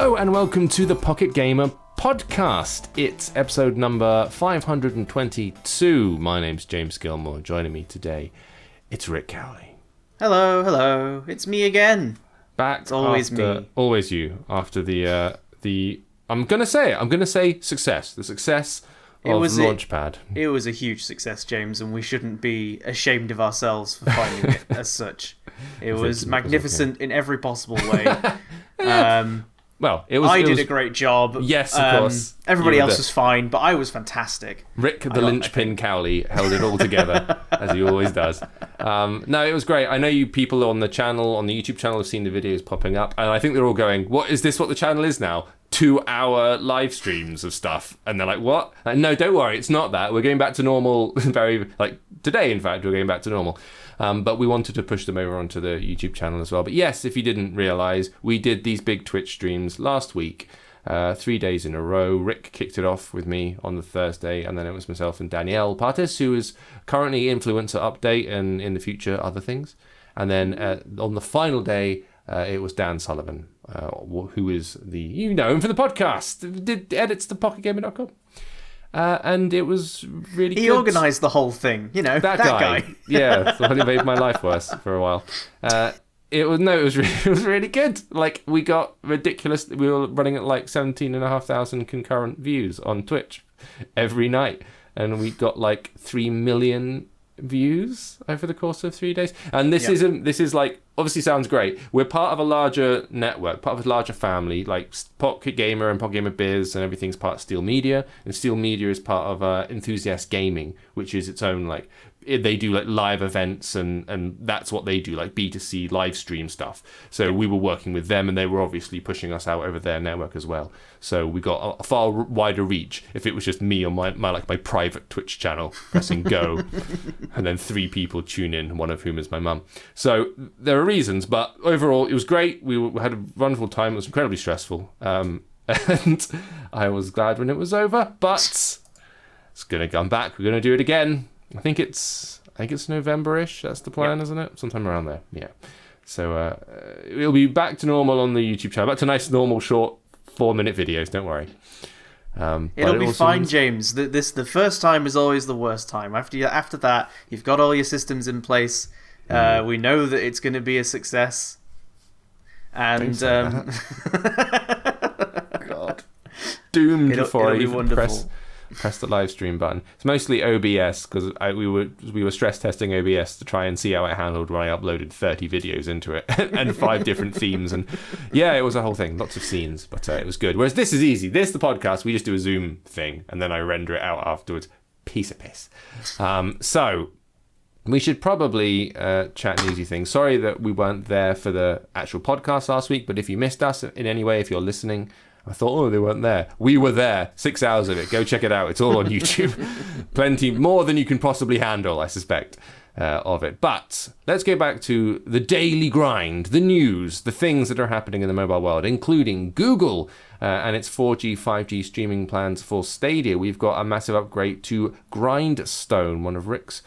Hello and welcome to the Pocket Gamer podcast. It's episode number 522. My name's James Gilmore. Joining me today, it's Rick Cowley. Hello. It's me again. Back. It's always after, me. Always you. After the I'm gonna say it. I'm gonna say success. The success of LaunchPad. It was a huge success, James, and we shouldn't be ashamed of ourselves for finding it as such. It was magnificent in every possible way. Well, I did a great job. Yes, of course. Everybody else was fine, but I was fantastic. Rick, the linchpin Cowley, held it all together, as he always does. No, it was great. I know you people on the channel, on the YouTube channel, have seen the videos popping up, and I think they're all going, "What is this? What the channel is now? 2-hour live streams of stuff?" And they're like, "What?" Like, no, don't worry, it's not that. We're going back to normal. Today, in fact, we're going back to normal. But we wanted to push them over onto the YouTube channel as well. But yes, if you didn't realise, we did these big Twitch streams last week, 3 days in a row. Rick kicked it off with me on the Thursday, and then it was myself and Danielle Partis, who is currently Influencer Update and in the future other things. And then on the final day, it was Dan Sullivan, who is you know him for the podcast, did edits to pocketgamer.com. And it was really good. He organised the whole thing, you know, that guy. Yeah, so he made my life worse for a while. It was really good. Like, we got ridiculous. We were running at like 17,500 concurrent views on Twitch every night, and we got like 3 million views over the course of 3 days. And this is like, obviously sounds great. We're part of a larger network, part of a larger family, like Pocket Gamer and Pocket Gamer Biz and everything's part of Steel Media, and Steel Media is part of Enthusiast Gaming, which is its own, like, they do like live events and that's what they do, like B2C live stream stuff. So we were working with them, and they were obviously pushing us out over their network as well. So we got a far wider reach. If it was just me on my private Twitch channel pressing go, and then 3 people tune in, one of whom is my mum. So there are reasons, but overall it was great. We had a wonderful time. It was incredibly stressful, and I was glad when it was over. But it's gonna come back. We're gonna do it again. I think it's November-ish. That's the plan, isn't it? Sometime around there. Yeah. So it'll be back to normal on the YouTube channel. Back to nice, normal, short 4-minute videos. Don't worry. It'll be fine, James. The first time is always the worst time. After that, you've got all your systems in place. We know that it's going to be a success. And God, doomed before I even wonderful. Press the live stream button. It's mostly OBS, because we were stress testing OBS to try and see how it handled when I uploaded 30 videos into it and 5 different themes, and yeah, it was a whole thing, lots of scenes, but it was good. Whereas this is easy. The podcast, we just do a Zoom thing and then I render it out afterwards. Piece of piss. So we should probably chat newsy things. Sorry that we weren't there for the actual podcast last week, but if you missed us in any way, if you're listening, I thought, they weren't there. We were there. 6 hours of it. Go check it out. It's all on YouTube. Plenty more than you can possibly handle, I suspect, of it. But let's get back to the daily grind, the news, the things that are happening in the mobile world, including Google and its 4G, 5G streaming plans for Stadia. We've got a massive upgrade to Grindstone, one of Rick's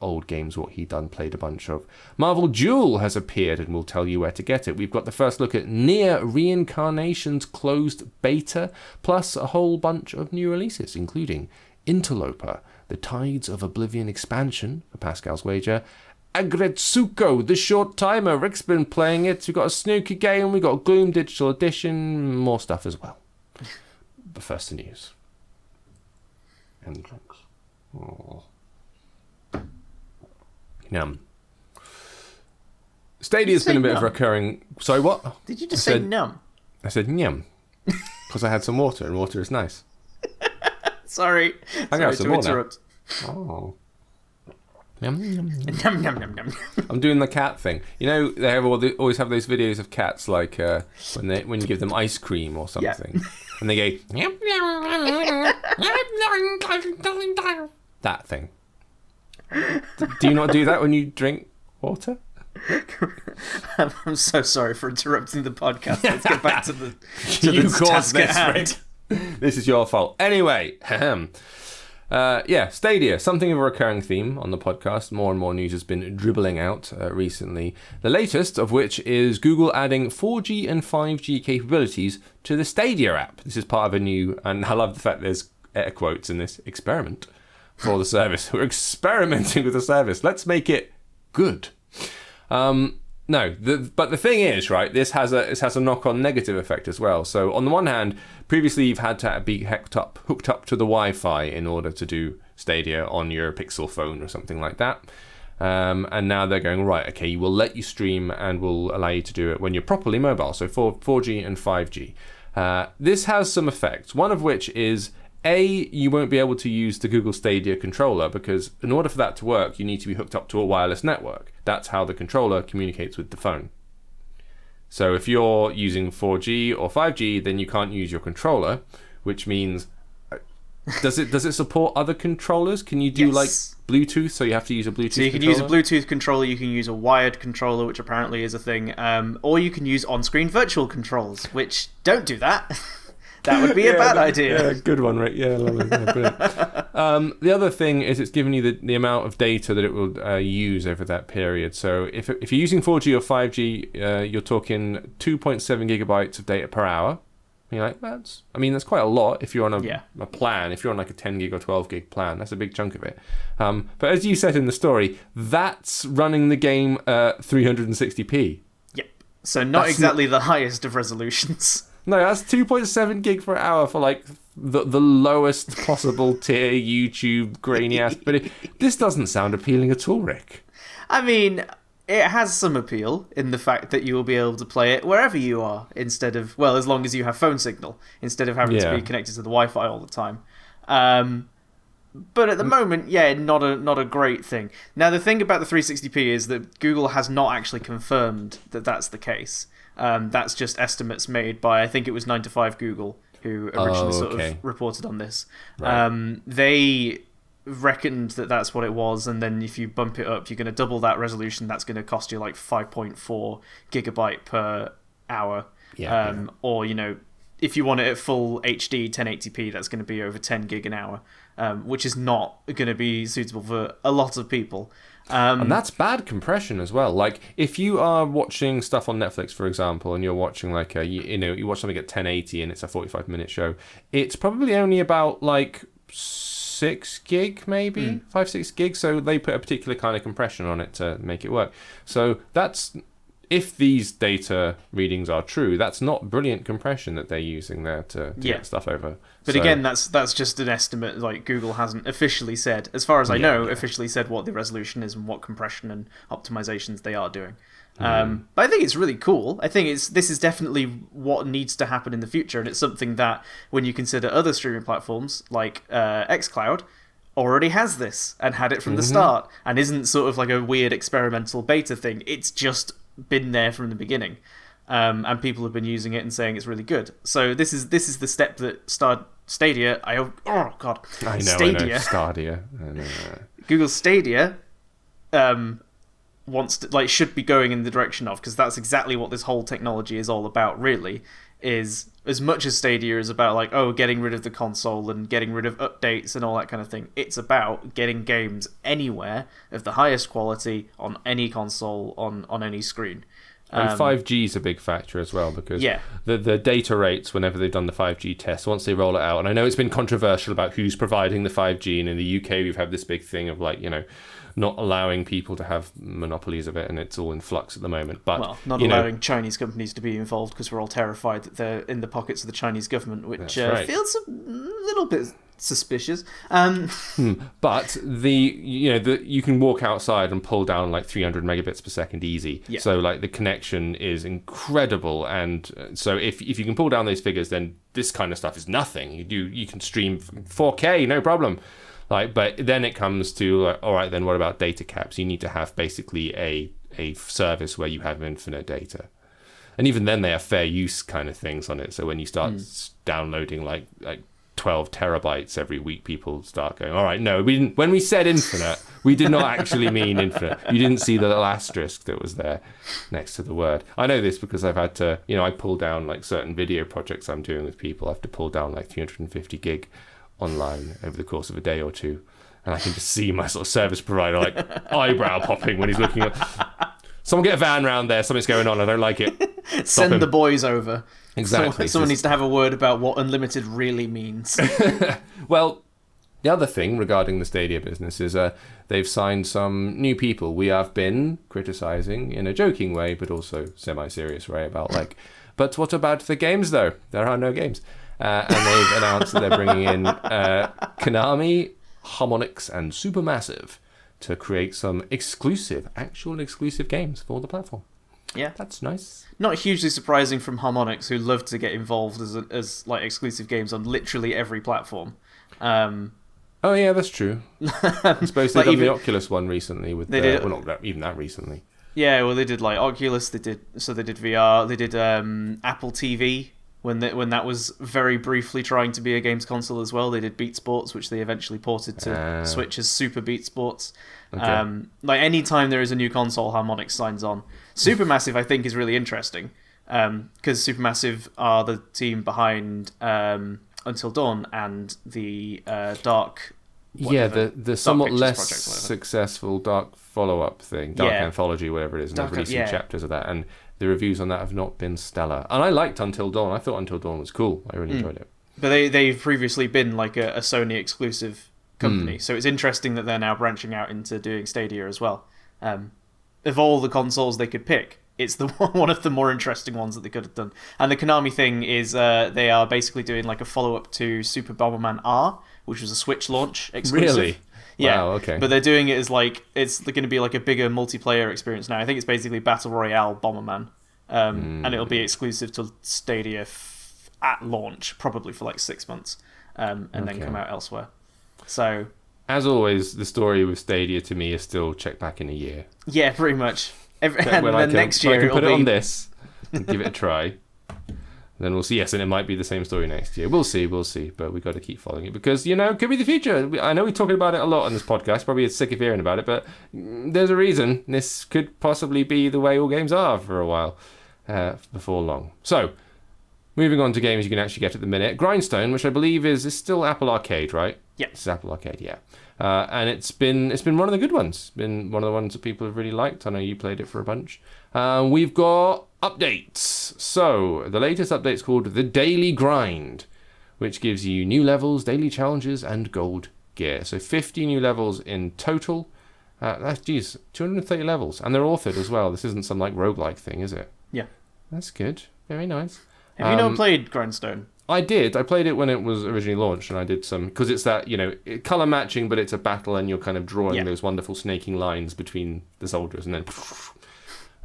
old games, what he played a bunch of. Marvel Duel has appeared, and we'll tell you where to get it. We've got the first look at NieR Reincarnation's closed beta, plus a whole bunch of new releases, including Interloper, the Tides of Oblivion expansion for Pascal's wager, Aggretsuku, the short timer. Rick's been playing it. We've got a snooker game, we've got Gloom Digital Edition, more stuff as well. But first the news. And the drinks. Oh. Yum. Stadia's been a bit of a recurring... Sorry, what? Did you just say num? I said yum. Because I had some water, and water is nice. Sorry. I got some to interrupt. Oh. Yum, yum, yum. Num, num, num, num. I'm doing the cat thing. You know, they always have those videos of cats, like when you give them ice cream or something. Yeah. And they go... that thing. Do you not do that when you drink water? I'm so sorry for interrupting the podcast. Let's get back to the you caused task this, at hand. This is your fault. Anyway, Stadia, something of a recurring theme on the podcast. More and more news has been dribbling out recently. The latest of which is Google adding 4G and 5G capabilities to the Stadia app. This is part of a new, and I love the fact there's air quotes in this, experiment for the service. We're experimenting with the service. Let's make it good. But the thing is, right, this has a knock-on negative effect as well. So on the one hand, previously you've had to be hooked up to the Wi-Fi in order to do Stadia on your Pixel phone or something like that. And now they're going, right, okay, we'll let you stream and we'll allow you to do it when you're properly mobile, so 4G and 5G. This has some effects, one of which is, you won't be able to use the Google Stadia controller because in order for that to work, you need to be hooked up to a wireless network. That's how the controller communicates with the phone. So if you're using 4G or 5G, then you can't use your controller, which means, does it support other controllers? Can you do like Bluetooth? So you have to use a Bluetooth controller? So you can use a Bluetooth controller, you can use a wired controller, which apparently is a thing, or you can use on-screen virtual controls, which don't do that. That would be a bad idea. Yeah, good one, Rick. Yeah, lovely. Yeah, brilliant. The other thing is it's giving you the amount of data that it will use over that period. So if you're using 4G or 5G, you're talking 2.7 gigabytes of data per hour. And you're like, that's quite a lot if you're on a plan. If you're on like a 10 gig or 12 gig plan, that's a big chunk of it. But as you said in the story, that's running the game 360p. Yep. So that's exactly the highest of resolutions. No, that's 2.7 gig per hour for like the lowest possible tier YouTube grainy ass. But this doesn't sound appealing at all, Rick. I mean, it has some appeal in the fact that you will be able to play it wherever you are instead of, well, as long as you have phone signal, instead of having to be connected to the Wi-Fi all the time. But at the moment, not a great thing. Now, the thing about the 360p is that Google has not actually confirmed that that's the case. That's just estimates made by, I think it was 9to5 Google, who originally sort of reported on this. Right. They reckoned that that's what it was, and then if you bump it up, you're going to double that resolution. That's going to cost you like 5.4 gigabyte per hour. Or, if you want it at full HD 1080p, that's going to be over 10 gig an hour, which is not going to be suitable for a lot of people. And that's bad compression as well. Like, if you are watching stuff on Netflix, for example, and you're watching like you watch something at 1080 and it's a 45-minute show, it's probably only about like 6 gig, maybe 5-6 gigs. So they put a particular kind of compression on it to make it work. So that's, if these data readings are true, that's not brilliant compression that they're using there to get stuff over. But again, that's just an estimate. Like, Google hasn't officially said, as far as I know, officially said what the resolution is and what compression and optimizations they are doing. But I think it's really cool. I think this is definitely what needs to happen in the future, and it's something that, when you consider other streaming platforms like xCloud, already has this and had it from the start, and isn't sort of like a weird experimental beta thing. It's just been there from the beginning, and people have been using it and saying it's really good. So this is the step that Stadia. Stadia. Google Stadia wants to, should be going in the direction of, because that's exactly what this whole technology is all about. Really, is as much as Stadia is about getting rid of the console and getting rid of updates and all that kind of thing. It's about getting games anywhere of the highest quality on any console on any screen. And 5G is a big factor as well, because the data rates, whenever they've done the 5G test, once they roll it out, and I know it's been controversial about who's providing the 5G, and in the UK we've had this big thing of not allowing people to have monopolies of it, and it's all in flux at the moment. But not allowing Chinese companies to be involved, because we're all terrified that they're in the pockets of the Chinese government, which feels a little bit suspicious. But you can walk outside and pull down like 300 megabits per second easy. Yeah. So the connection is incredible, and so if you can pull down those figures, then this kind of stuff is nothing. You can stream 4K, no problem. But then it comes to, all right, then what about data caps? You need to have basically a service where you have infinite data. And even then they have fair use kind of things on it. So when you start downloading like 12 terabytes every week, people start going, all right, no, we didn't. When we said infinite, we did not actually mean infinite. You didn't see the little asterisk that was there next to the word. I know this because I've had to, I pull down certain video projects I'm doing with people. I have to pull down 350 gig online over the course of a day or two. And I can just see my sort of service provider like eyebrow popping when he's looking at... Someone get a van round there, something's going on, I don't like it. Send the boys over. Exactly. Someone needs to have a word about what unlimited really means. Well, the other thing regarding the Stadia business is they've signed some new people. We have been criticising in a joking way, but also semi-serious way about like, but what about the games though? There are no games. And they've announced that they're bringing in Konami, Harmonix, and Supermassive to create some actual exclusive games for the platform. Yeah, that's nice. Not hugely surprising from Harmonix, who love to get involved as like exclusive games on literally every platform. Oh yeah, that's true. I suppose they've done the Oculus one recently with well, not even that recently. Yeah, well, they did like Oculus. They did VR. They did Apple TV when that was very briefly trying to be a games console as well. They did Beat Sports, which they eventually ported to Switch as Super Beat Sports. Okay. Like any time there is a new console, Harmonix signs on. Supermassive, I think, is really interesting because Supermassive are the team behind Until Dawn and the Dark. The somewhat less successful Dark follow-up thing, Dark Anthology, whatever it is, and they're releasing chapters of that, and the reviews on that have not been stellar. And I liked Until Dawn. I thought Until Dawn was cool. I really enjoyed it. But they've previously been like a Sony exclusive company, so it's interesting that they're now branching out into doing Stadia as well. Of all the consoles they could pick, it's the one of the more interesting ones that they could have done. And the Konami thing is they are basically doing like a follow-up to Super Bomberman R, which was a Switch launch exclusive. Really? Yeah. Wow, okay. But they're doing it as like, it's going to be like a bigger multiplayer experience now. I think it's basically Battle Royale Bomberman. And it'll be exclusive to Stadia at launch, probably for like 6 months, and then come out elsewhere. So... As always, the story with Stadia to me is still check back in a year. Yeah, pretty much. And then next year it'll put it on this and give it a try. Then we'll see. Yes, and it might be the same story next year. We'll see. But we've got to keep following it because, it could be the future. I know we're talking about it a lot on this podcast. Probably sick of hearing about it, but there's a reason. This could possibly be the way all games are for a while before long. So, moving on to games you can actually get at the minute. Grindstone, which I believe is still Apple Arcade, right? Yeah. It's Apple Arcade, yeah. And it's been one of the good ones. It's been one of the ones that people have really liked. I know you played it for a bunch. We've got updates. So the latest update's called The Daily Grind, which gives you new levels, daily challenges, and gold gear. So 50 new levels in total. That's 230 levels, and they're authored as well. This isn't some like roguelike thing, is it? Yeah. That's good. Very nice. Have you not played Grindstone? I did. I played it when it was originally launched, and I did some... Because it's that, colour matching, but it's a battle, and you're kind of drawing those wonderful snaking lines between the soldiers, and then...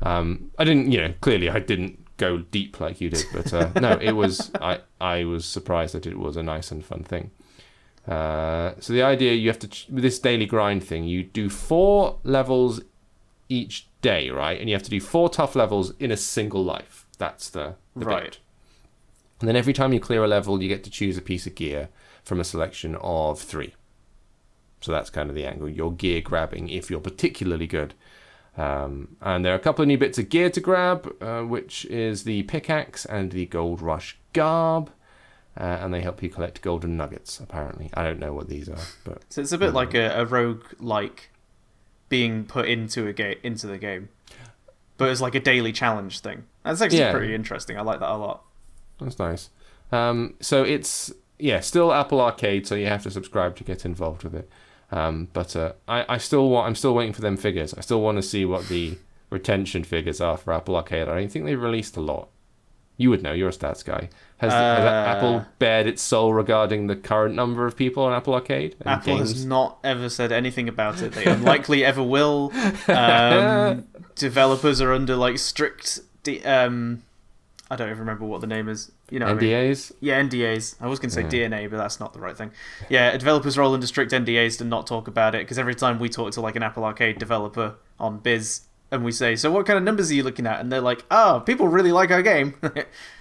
I didn't, clearly I didn't go deep like you did, but no, it was... I was surprised that it was a nice and fun thing. So the idea, you have to... With this daily grind thing, you do 4 levels each day, right? And you have to do 4 tough levels in a single life. That's the bit. And then every time you clear a level, you get to choose a piece of gear from a selection of 3. So that's kind of the angle. You're gear grabbing if you're particularly good. And there are a couple of new bits of gear to grab, which is the pickaxe and the Gold Rush Garb. And they help you collect golden nuggets, apparently. I don't know what these are. But so it's a bit like a rogue-like being put into the game. But it's like a daily challenge thing. That's actually pretty interesting. I like that a lot. That's nice. So it's still Apple Arcade, so you have to subscribe to get involved with it. But I'm still waiting for them figures. I still want to see what the retention figures are for Apple Arcade. I don't think they've released a lot. You would know. You're a stats guy. Has Apple bared its soul regarding the current number of people on Apple Arcade? Apple has not ever said anything about it. They unlikely ever will. Developers are under like strict. I don't even remember what the name is. NDAs? What I mean? Yeah, NDAs. I was going to say DNA, but that's not the right thing. Yeah, developers are all under strict NDAs to not talk about it, because every time we talk to like an Apple Arcade developer on Biz, and we say, so what kind of numbers are you looking at? And they're like, people really like our game.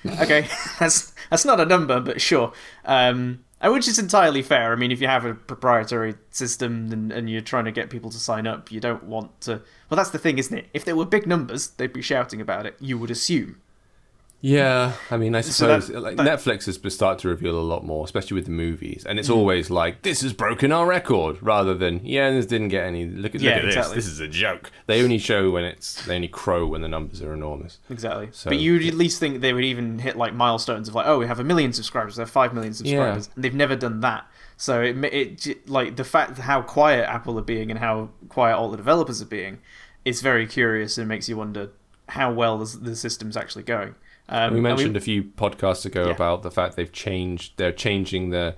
Okay, that's not a number, but sure. Which is entirely fair. I mean, if you have a proprietary system and you're trying to get people to sign up, you don't want to... Well, that's the thing, isn't it? If there were big numbers, they'd be shouting about it, you would assume. Yeah, I mean, I suppose that- Netflix has started to reveal a lot more, especially with the movies, and it's always like, this has broken our record, rather than, this didn't get any, look at exactly. this is a joke. They only crow when the numbers are enormous. Exactly. So, but you'd at least think they would even hit like milestones of like, oh, we have 1 million subscribers, they have 5 million subscribers, and they've never done that. So it like the fact how quiet Apple are being and how quiet all the developers are being, is very curious and makes you wonder how well the system's actually going. We mentioned a few podcasts ago about the fact they're changing the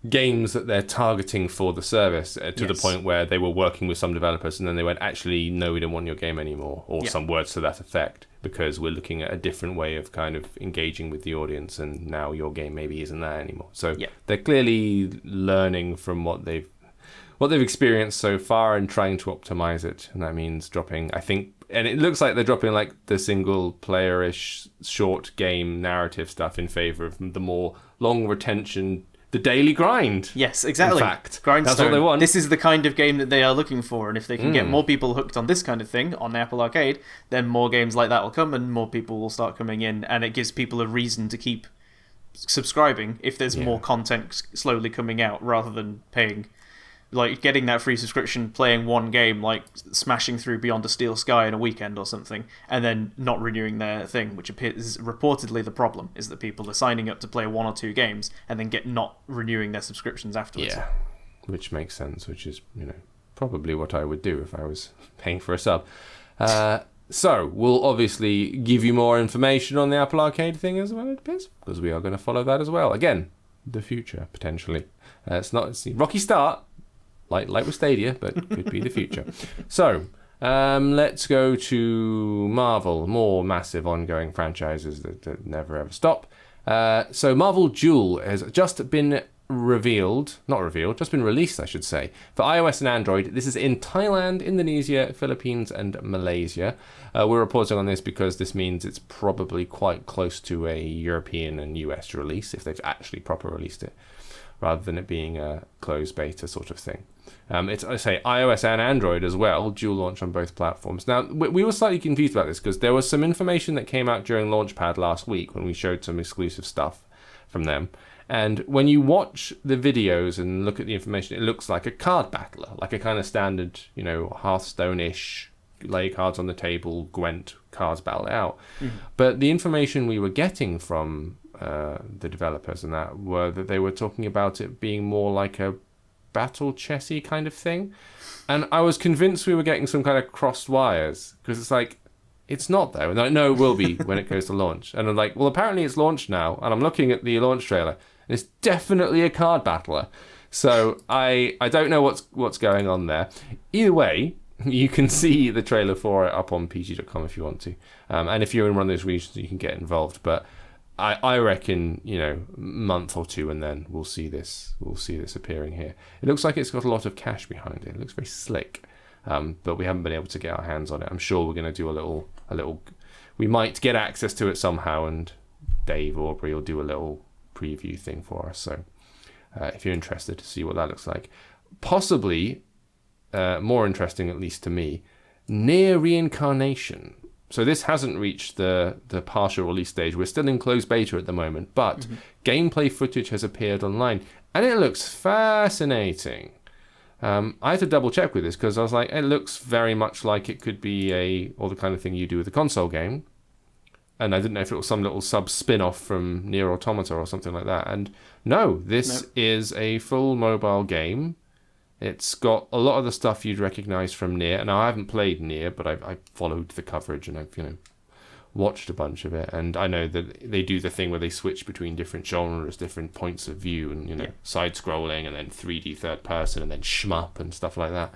games that they're targeting for the service to the point where they were working with some developers and then they went, actually, no, we don't want your game anymore, or some words to that effect, because we're looking at a different way of kind of engaging with the audience, and now your game maybe isn't that anymore. So they're clearly learning from what they've experienced so far and trying to optimize it, and that means dropping, I think, and it looks like they're dropping like the single player-ish short game narrative stuff in favor of the more long retention, the daily grind. Yes, exactly. In fact, Grindstone. That's what they want. This is the kind of game that they are looking for, and if they can get more people hooked on this kind of thing on Apple Arcade, then more games like that will come and more people will start coming in, and it gives people a reason to keep subscribing if there's more content slowly coming out, rather than paying, like getting that free subscription, playing one game, like smashing through Beyond a Steel Sky in a weekend or something, and then not renewing their thing, which is reportedly the problem, is that people are signing up to play 1 or 2 games and then not renewing their subscriptions afterwards. Yeah, which makes sense, which is, probably what I would do if I was paying for a sub. So, we'll obviously give you more information on the Apple Arcade thing as well, it appears, because we are going to follow that as well. Again, the future, potentially. It's a rocky start, like with Stadia, but could be the future. So, let's go to Marvel. More massive ongoing franchises that never ever stop. So Marvel Duel has just been just been released, I should say, for iOS and Android. This is in Thailand, Indonesia, Philippines, and Malaysia. We're reporting on this because this means it's probably quite close to a European and US release, if they've actually proper released it, rather than it being a closed beta sort of thing. It's, I say, iOS and Android as well, dual launch on both platforms. Now, we were slightly confused about this because there was some information that came out during LaunchPad last week when we showed some exclusive stuff from them. And when you watch the videos and look at the information, it looks like a card battler, like a kind of standard, Hearthstone-ish, lay cards on the table, Gwent cards battle it out. But the information we were getting from the developers and that were that they were talking about it being more like a battle chessy kind of thing, and I was convinced we were getting some kind of crossed wires, because it's like, it's not though, and they're like, no, it will be when it goes to launch. And I'm like, well, apparently it's launched now, and I'm looking at the launch trailer and it's definitely a card battler. So I don't know what's going on there. Either way, you can see the trailer for it up on pg.com if you want to, and if you're in one of those regions you can get involved. But I reckon, month or two, and then we'll see this appearing here. It looks like it's got a lot of cash behind it. It looks very slick, but we haven't been able to get our hands on it. I'm sure we're going to do a little. We might get access to it somehow, and Dave Aubrey will do a little preview thing for us. So, if you're interested to see what that looks like, possibly more interesting, at least to me, NieR Reincarnation. So this hasn't reached the partial release stage. We're still in closed beta at the moment, but gameplay footage has appeared online, and it looks fascinating. I had to double check with this because I was like, it looks very much like it could be or the kind of thing you do with a console game, and I didn't know if it was some little sub spin-off from NieR Automata or something like that. And no, this is a full mobile game. It's got a lot of the stuff you'd recognise from NieR. Now, I haven't played NieR, but I followed the coverage and I've watched a bunch of it. And I know that they do the thing where they switch between different genres, different points of view, and side-scrolling, and then 3D third person, and then shmup and stuff like that.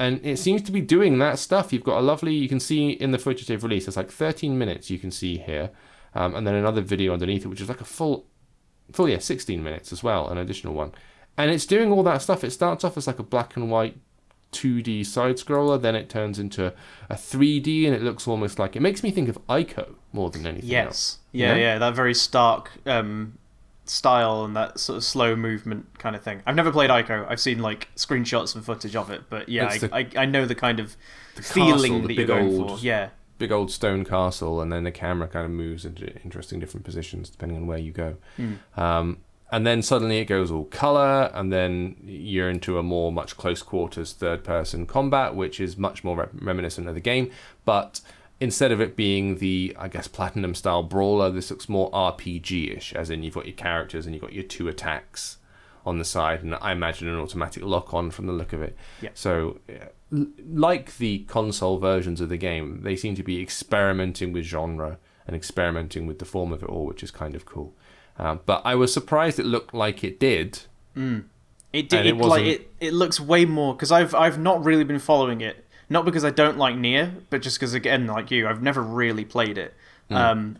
And it seems to be doing that stuff. You've got a lovely, you can see in the footage they've released, it's like 13 minutes you can see here, and then another video underneath it, which is like a full 16 minutes as well, an additional one. And it's doing all that stuff. It starts off as like a black and white 2D side-scroller, then it turns into a 3D, and it looks almost like... It makes me think of Ico more than anything else. Yeah, that very stark style and that sort of slow movement kind of thing. I've never played Ico. I've seen like screenshots and footage of it, but yeah, I know the kind of feeling that you're going for. Yeah. big old stone castle, and then the camera kind of moves into interesting different positions depending on where you go. And then suddenly it goes all color, and then you're into a much close quarters third-person combat, which is much more reminiscent of the game. But instead of it being the, I guess, Platinum-style brawler, this looks more RPG-ish, as in you've got your characters and you've got your 2 attacks on the side, and I imagine an automatic lock-on from the look of it. Yeah. So, like the console versions of the game, they seem to be experimenting with genre and experimenting with the form of it all, which is kind of cool. But I was surprised it looked like it did. It did. It looks way more, because I've not really been following it. Not because I don't like NieR, but just because, again, like you, I've never really played it. I've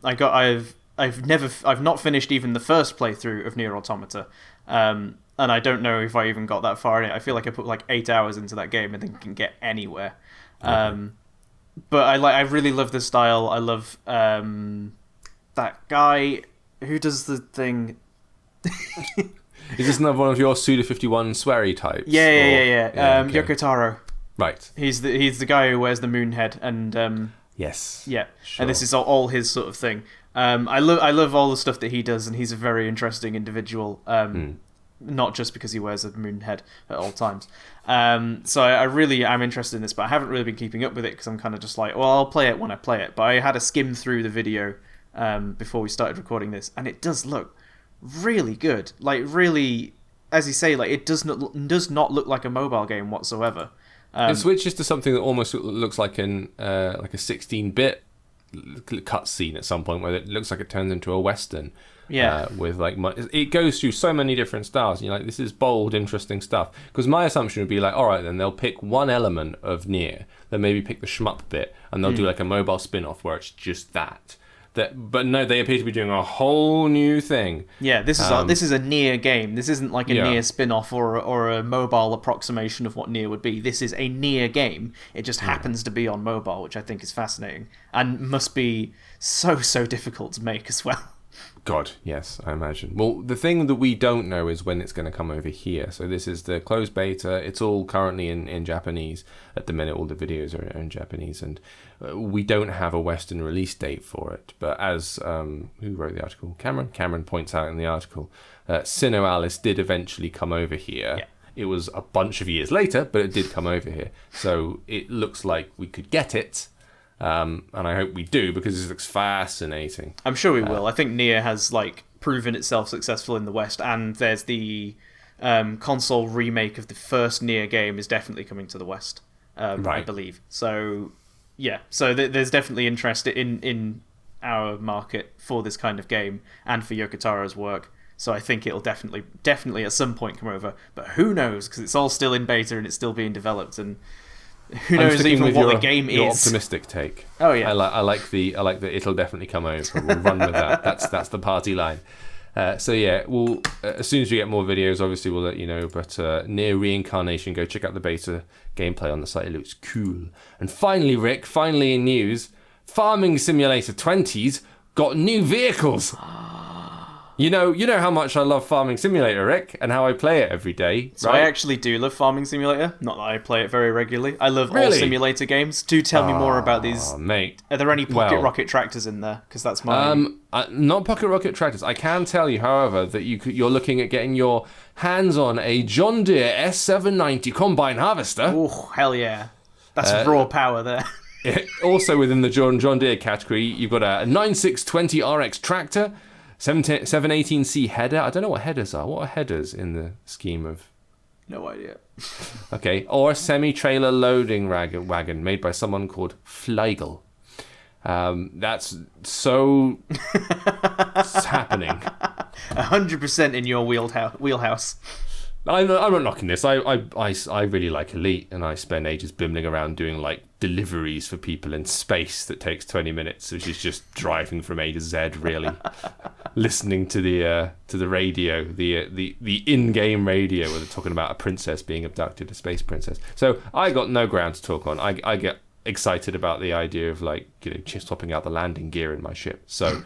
not finished even the first playthrough of NieR Automata, and I don't know if I even got that far in it. I feel like I put like 8 hours into that game and didn't get anywhere. But I really love the style. I love that guy who does the thing. Is this another one of your Suda51 sweary types? Yeah. Okay. Yoko Taro. Right. He's the guy who wears the moon head, and yes. Yeah. Sure. And this is all his sort of thing. I love all the stuff that he does, and he's a very interesting individual. Not just because he wears a moon head at all times. So I really am interested in this, but I haven't really been keeping up with it because I'm kind of just like, well, I'll play it when I play it. But I had a skim through the video before we started recording this, and it does look really good. Like, really, as you say, like, it does not look like a mobile game whatsoever. It switches to something that almost looks like a 16-bit cutscene at some point, where it looks like it turns into a western. Yeah. With like, it goes through so many different styles. And you're like, this is bold, interesting stuff. Because my assumption would be like, all right, then they'll pick one element of NieR, then maybe pick the shmup bit, and they'll do like a mobile spin-off where it's just that. But no, they appear to be doing a whole new thing. Yeah, this is a NieR game. This isn't like a NieR spin-off or a mobile approximation of what NieR would be. This is a NieR game. It just happens to be on mobile, which I think is fascinating and must be so difficult to make as well. God, yes, I imagine. Well, the thing that we don't know is when it's going to come over here. So this is the closed beta. It's all currently in Japanese at the minute. All the videos are in Japanese, and we don't have a Western release date for it. But as who wrote the article? Cameron points out in the article, Sinnoh Alice did eventually come over here. Yeah. It was a bunch of years later, but it did come over here. So it looks like we could get it. And I hope we do, because this looks fascinating. I'm sure we will. I think NieR has like proven itself successful in the West, and there's the console remake of the first NieR game is definitely coming to the West, I believe. So yeah, so there's definitely interest in our market for this kind of game and for Yoko Taro's work. So I think it'll definitely at some point come over, but who knows, because it's all still in beta and it's still being developed, and who knows even what the game is. Your optimistic take. Oh yeah, I like the it'll definitely come over. We'll run with that. That's the party line. So yeah, we'll as soon as we get more videos, obviously we'll let you know. But NieR Reincarnation, go check out the beta gameplay on the site. It looks cool. And finally, Rick, in news, Farming Simulator 20's got new vehicles. You know how much I love Farming Simulator, Rick, and how I play it every day. So right? I actually do love Farming Simulator. Not that I play it very regularly. I love all simulator games. Do tell me more about these. Mate. Are there any Pocket Rocket Tractors in there? Because that's my... not Pocket Rocket Tractors. I can tell you, however, that you're looking at getting your hands on a John Deere S790 Combine Harvester. Oh, hell yeah. That's raw power there. Also within the John Deere category, you've got a 9620 RX tractor, 718C header. I don't know what headers are. What are headers in the scheme of... No idea. Okay. Or a semi-trailer loading wagon made by someone called Fleigel. That's so... it's happening. 100% in your wheelhouse. I'm not knocking this. I really like Elite, and I spend ages bimbling around doing like deliveries for people in space that takes 20 minutes, which is just driving from A to Z, really, listening to the radio, the in-game radio, where they're talking about a princess being abducted, a space princess. So I got no ground to talk on. I get excited about the idea of like just swapping out the landing gear in my ship. So.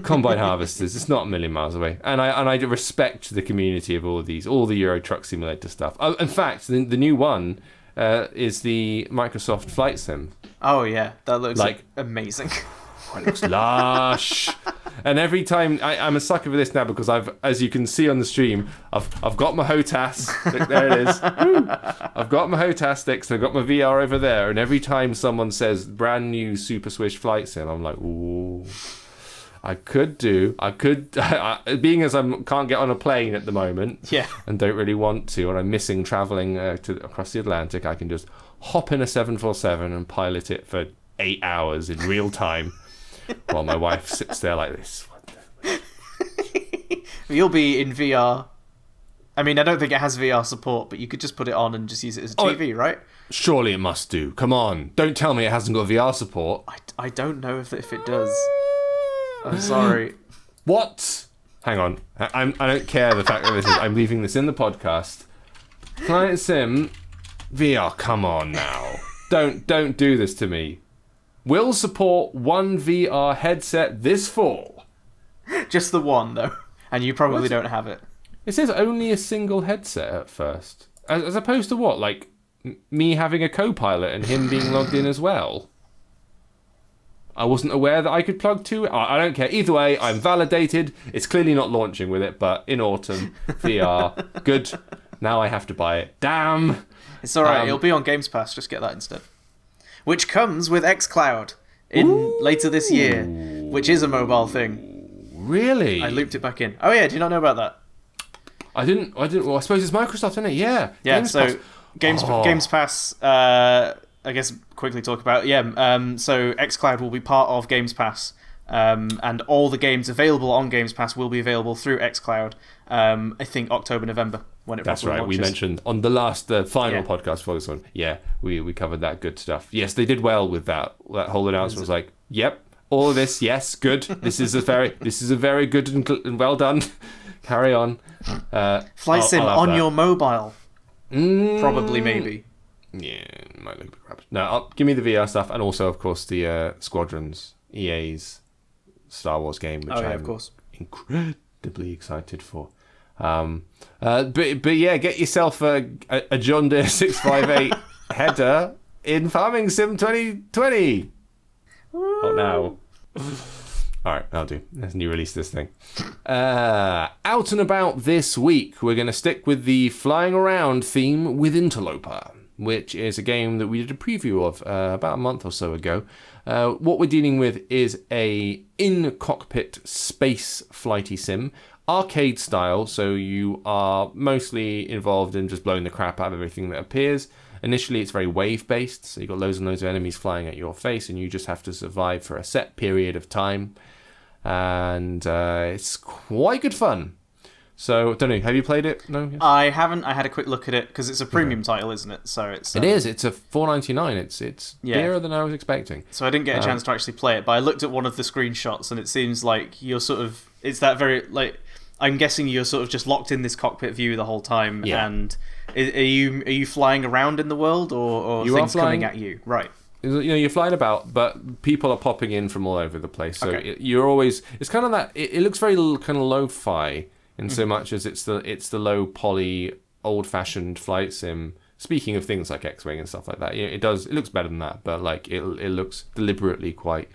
Combine harvesters, it's not a million miles away, and I respect the community of all the Euro Truck Simulator stuff. In fact, the new one, is the Microsoft Flight Sim. Oh yeah, that looks like amazing. It looks lush. And every time I'm a sucker for this now because as you can see on the stream, I've got my HOTAS. Look, there it is. Woo! I've got my HOTAS sticks. I've got my VR over there. And every time someone says brand new Super Swish Flight Sim, I'm like, ooh. Being as I can't get on a plane at the moment, and don't really want to, and I'm missing traveling across the Atlantic, I can just hop in a 747 and pilot it for 8 hours in real time while my wife sits there like this. You'll be in VR. I mean, I don't think it has VR support, but you could just put it on and just use it as a TV, right? Surely it must do. Come on. Don't tell me it hasn't got VR support. I don't know if it does. I'm sorry. What? Hang on. I don't care the fact that I'm leaving this in the podcast. Flight Sim VR, come on now. Don't do this to me. Will support one VR headset this fall. Just the one, though. And you probably don't have it. It says only a single headset at first. As opposed to what? Like, me having a co-pilot and him being logged in as well? I wasn't aware that I could plug two. I don't care. Either way, I'm validated. It's clearly not launching with it, but in autumn, VR. Good. Now I have to buy it. Damn. It's alright. It'll be on Games Pass. Just get that instead. Which comes with xCloud later this year, which is a mobile thing. Really? I looped it back in. Oh yeah, do you not know about that? I didn't. Well, I suppose it's Microsoft, isn't it? Yeah. Yeah. Games Pass. I guess quickly talk about so xCloud will be part of Games Pass, and all the games available on Games Pass will be available through xCloud. I think October, November when it. That's right. Launches. We mentioned on the last final podcast for this one. Yeah, we covered that good stuff. Yes, they did well with that. That whole announcement was like, yep, all of this, yes, good. This is a very good and well done. Carry on. Flight Sim on your mobile. Probably, maybe. Yeah, might look a bit crap. No, give me the VR stuff, and also, of course, the Squadrons, EA's Star Wars game, which I'm incredibly excited for. But yeah, get yourself a John Deere 658 header in Farming Sim 2020. Oh no. Alright, I'll do. Let's new release this thing. Out and about this week, we're going to stick with the flying around theme with Interloper, which is a game that we did a preview of about a month or so ago. What we're dealing with is a in-cockpit space flighty sim, arcade style, so you are mostly involved in just blowing the crap out of everything that appears. Initially, it's very wave-based, so you've got loads and loads of enemies flying at your face, and you just have to survive for a set period of time. And it's quite good fun. So, I don't know, have you played it? No? Yes? I haven't. I had a quick look at it, because it's a premium title, isn't it? So it's It is. It's a $4.99. It's dearer than I was expecting. So I didn't get a chance to actually play it, but I looked at one of the screenshots, and it seems like you're sort of... It's that very... like I'm guessing you're sort of just locked in this cockpit view the whole time, and are you flying around in the world, or things coming at you? Right. You're flying about, but people are popping in from all over the place. So you're always... It's kind of that... It looks very kind of lo-fi in so much as it's the low poly, old-fashioned flight sim. Speaking of things like X-Wing and stuff like that, it looks better than that, but like it looks deliberately quite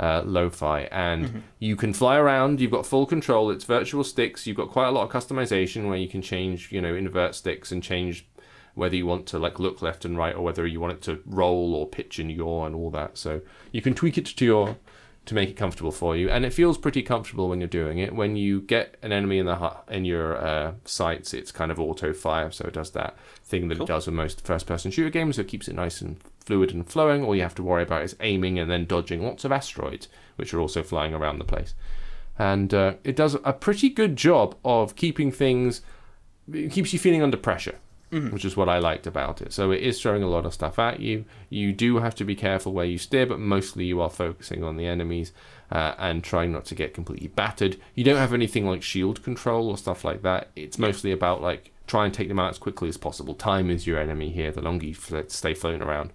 lo-fi, and you can fly around. You've got full control. It's virtual sticks. You've got quite a lot of customization where you can change, invert sticks and change whether you want to like look left and right, or whether you want it to roll or pitch and yaw and all that. So you can tweak it to make it comfortable for you, and it feels pretty comfortable when you're doing it. When you get an enemy in your sights, it's kind of auto fire, so it does that thing that it does with most first-person shooter games. So it keeps it nice and fluid and flowing. All you have to worry about is aiming and then dodging lots of asteroids, which are also flying around the place. And it does a pretty good job of keeping things. It keeps you feeling under pressure. Which is what I liked about it. So it is throwing a lot of stuff at you. You do have to be careful where you steer, but mostly you are focusing on the enemies and trying not to get completely battered. You don't have anything like shield control or stuff like that. It's mostly about like try and take them out as quickly as possible. Time is your enemy here. The longer you stay floating around,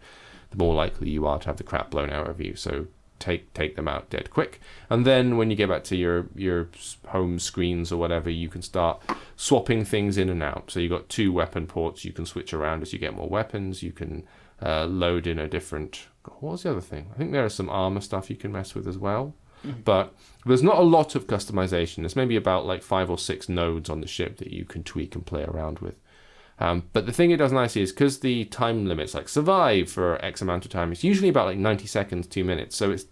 the more likely you are to have the crap blown out of you. So take them out dead quick. And then when you get back to your home screens or whatever, you can start swapping things in and out. So you've got 2 weapon ports you can switch around as you get more weapons. You can load in a different... What was the other thing? I think there is some armor stuff you can mess with as well. But there's not a lot of customization. There's maybe about like 5 or 6 nodes on the ship that you can tweak and play around with. But the thing it does nicely is because the time limits, like survive for X amount of time, it's usually about like 90 seconds, 2 minutes. So it's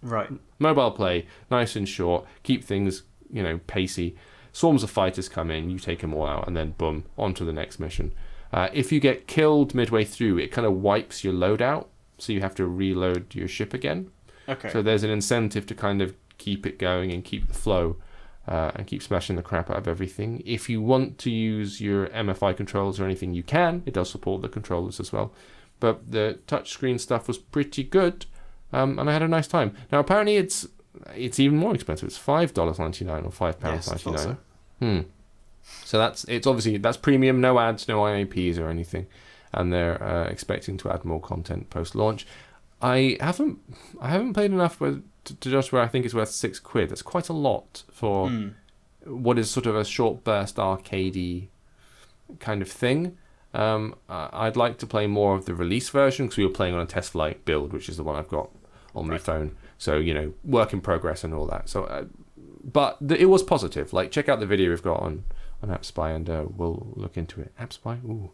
mobile play, nice and short, keep things, pacey. Swarms of fighters come in, you take them all out, and then boom, on to the next mission. If you get killed midway through, it kind of wipes your loadout, so you have to reload your ship again. Okay. So there's an incentive to kind of keep it going and keep the flow. And keep smashing the crap out of everything. If you want to use your MFI controls or anything, you can. It does support the controllers as well. But the touchscreen stuff was pretty good, and I had a nice time. Now, apparently it's even more expensive. It's $5.99 or £5.99. Yes, so that's premium, no ads, no IAPs or anything. And they're expecting to add more content post-launch. I haven't played enough to judge where I think it's worth £6. That's quite a lot for what is sort of a short burst arcadey kind of thing. I'd like to play more of the release version because we were playing on a test flight build, which is the one I've got on my phone. So work in progress and all that. So, but it was positive. Like, check out the video we've got on AppSpy, and we'll look into it. AppSpy, ooh,